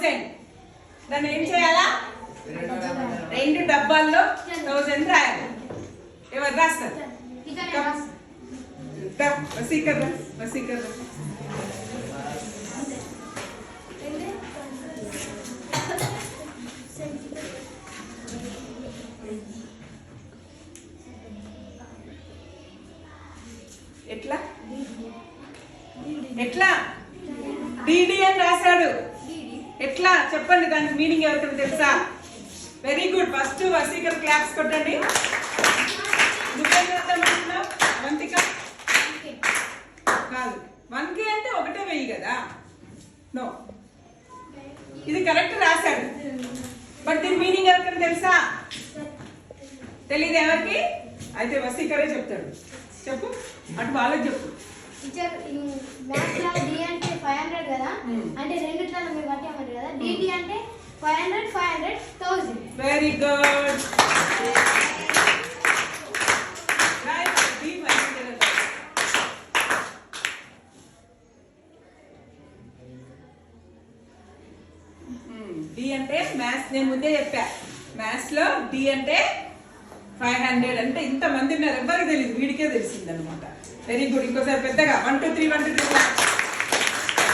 1000. దాన్ని ఏం చేయాలా? 2 డబ్బాల్లో 1000 రాయాలి. ఎవరు రాస్తారు? వసీకర్ ఎట్లా ఎట్లా డిడి అని రాశాడు. ఎట్లా చెప్పండి, దానికి మీనింగ్ ఎవరికైనా తెలుసా? Very good. First Vasikar claps కొట్టండి. నువ్వేం చేద్దామంటున్నావు? వంతిక కాదు, 1K అంటే ఒకటే వెయ్యి కదా. నో, ఇది కరెక్ట్ రాశాడు. బట్ దీని మీనింగ్ ఎవరికైనా తెలుసా? తెలీదు ఎవరికి? అయితే వసీకరే చెప్తాడు. చెప్పు, అటు వాళ్ళకి చెప్పు. డి అంటే 500 కదా, అంటే రెండిట్లలో మీరు కట్టామన్నారు కదా. డిడి అంటే 500 500 1000. Very good. డి అంటే మ్యాథ్స్, నేను ముందే చెప్పా, మ్యాథ్స్ లో డి అంటే 500 అంటే ఇంతమంది ఉన్నారు, ఎవ్వరికి తెలియదు, వీడికే తెలిసింది అనమాట. Very good. ఇంకోసారి పెద్దగా 1 2 3 1 2 3